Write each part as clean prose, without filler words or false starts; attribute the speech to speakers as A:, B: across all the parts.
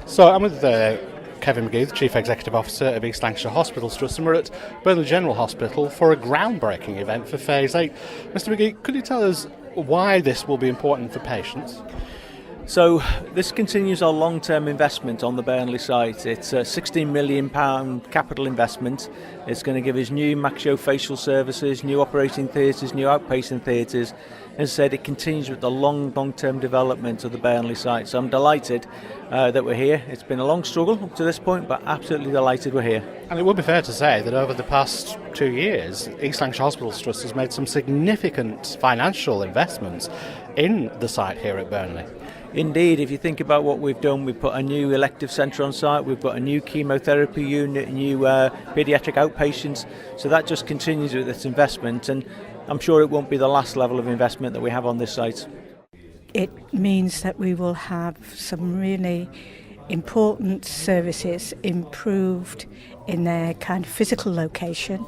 A: So I'm with Kevin McGee, the Chief Executive Officer of East Lancashire Hospitals Trust, and we're at Burnley General Hospital for a groundbreaking event for Phase 8. Mr McGee, could you tell us why this will be important for patients?
B: So this continues our long-term investment on the Burnley site. It's a £16 million capital investment. It's going to give us new maxillofacial services, new operating theatres, new outpatient theatres. As I said, it continues with the long-term development of the Burnley site. So I'm delighted that we're here. It's been a long struggle up to this point, but absolutely delighted we're here.
A: And it would be fair to say that over the past 2 years, East Lancashire Hospitals Trust has made some significant financial investments in the site here at Burnley.
B: Indeed, if you think about what we've done, we've put a new elective centre on site, we've got a new chemotherapy unit, new paediatric outpatients, so that just continues with this investment, and I'm sure it won't be the last level of investment that we have on this site.
C: It means that we will have some really important services improved in their kind of physical location,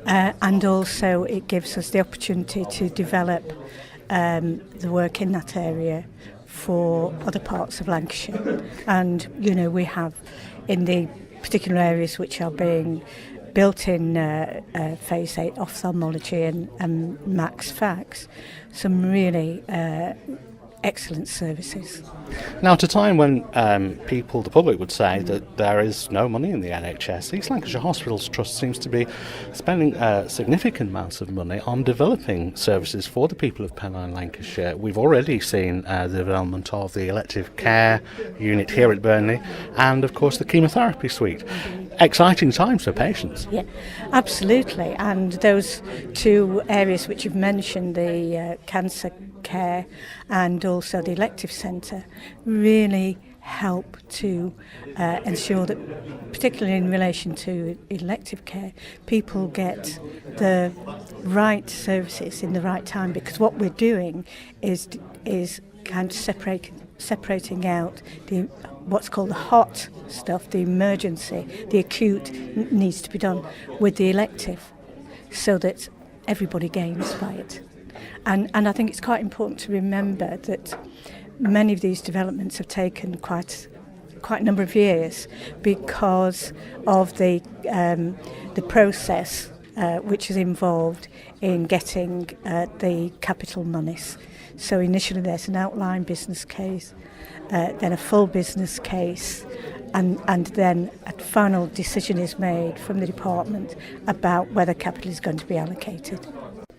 C: and also it gives us the opportunity to develop the work in that area for other parts of Lancashire. And we have in the particular areas which are being built in Phase 8, ophthalmology and Max Fax, some really excellent services.
A: Now, at a time when the public would say that there is no money in the NHS, East Lancashire Hospitals Trust seems to be spending significant amounts of money on developing services for the people of Pennine, Lancashire. We've already seen the development of the elective care unit here at Burnley and, of course, the chemotherapy suite. Exciting times for patients.
C: Yeah, absolutely. And those two areas which you've mentioned, the cancer care and also the elective centre, really help to ensure that, particularly in relation to elective care, people get the right services in the right time, because what we're doing is kind of separating out what's called the hot stuff, the emergency, the acute needs to be done with the elective, so that everybody gains by it. And I think it's quite important to remember that many of these developments have taken quite a number of years because of the process which is involved in getting the capital monies. So initially there's an outline business case, then a full business case, and then a final decision is made from the department about whether capital is going to be allocated.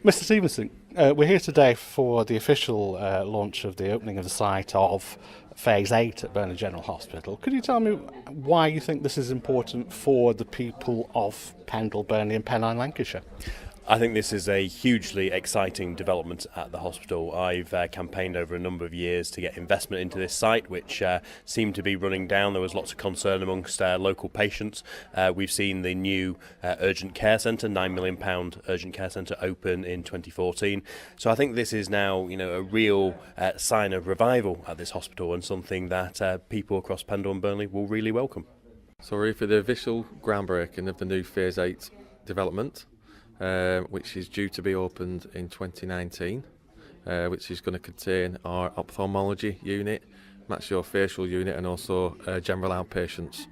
A: Mr Stevenson, we're here today for the official launch of the opening of the site of Phase 8 at Burnley General Hospital. Could you tell me why you think this is important for the people of Pendle, Burnley and Pennine, Lancashire?
D: I think this is a hugely exciting development at the hospital. I've campaigned over a number of years to get investment into this site, which seemed to be running down. There was lots of concern amongst local patients. We've seen the new urgent care centre, £9 million urgent care centre, open in 2014. So I think this is now, a real sign of revival at this hospital, and something that people across Pendle and Burnley will really welcome.
E: So we're here for the official groundbreaking of the new Phase 8 development, which is due to be opened in 2019, which is going to contain our ophthalmology unit, maxillofacial unit, and also general outpatients.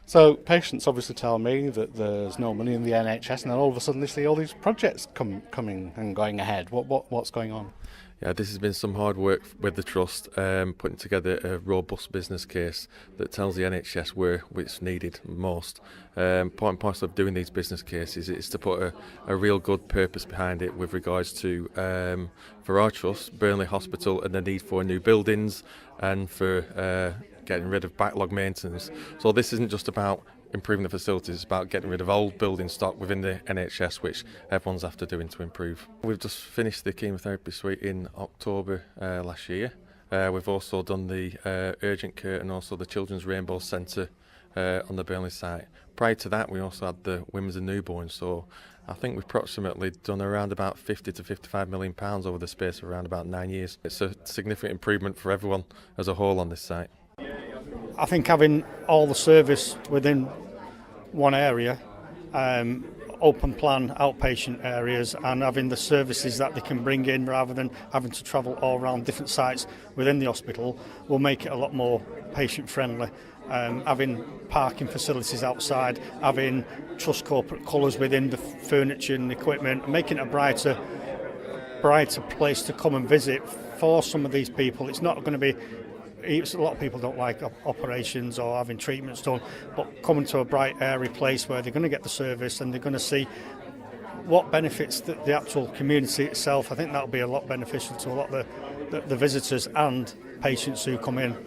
A: So patients obviously tell me that there's no money in the NHS, and then all of a sudden they see all these projects coming and going ahead. What's going on?
E: Yeah, this has been some hard work with the Trust, putting together a robust business case that tells the NHS where it's needed most. Part and parcel of doing these business cases is to put a real good purpose behind it with regards to, for our Trust, Burnley Hospital, and the need for new buildings and for getting rid of backlog maintenance. So this isn't just about improving the facilities, it's about getting rid of old building stock within the NHS, which everyone's after doing to improve. We've just finished the chemotherapy suite in October last year. We've also done the urgent care and also the Children's Rainbow Centre on the Burnley site. Prior to that, we also had the women's and newborns, so I think we've approximately done around about £50 to £55 million over the space of around about 9 years. It's a significant improvement for everyone as a whole on this site.
F: I think having all the service within one area, open plan outpatient areas, and having the services that they can bring in rather than having to travel all around different sites within the hospital will make it a lot more patient friendly. Having parking facilities outside, having trust corporate colours within the furniture and equipment, making it a brighter place to come and visit for some of these people. It's not going to be. A lot of people don't like operations or having treatments done, but coming to a bright, airy place where they're going to get the service and they're going to see what benefits the actual community itself. I think that'll be a lot beneficial to a lot of the visitors and patients who come in.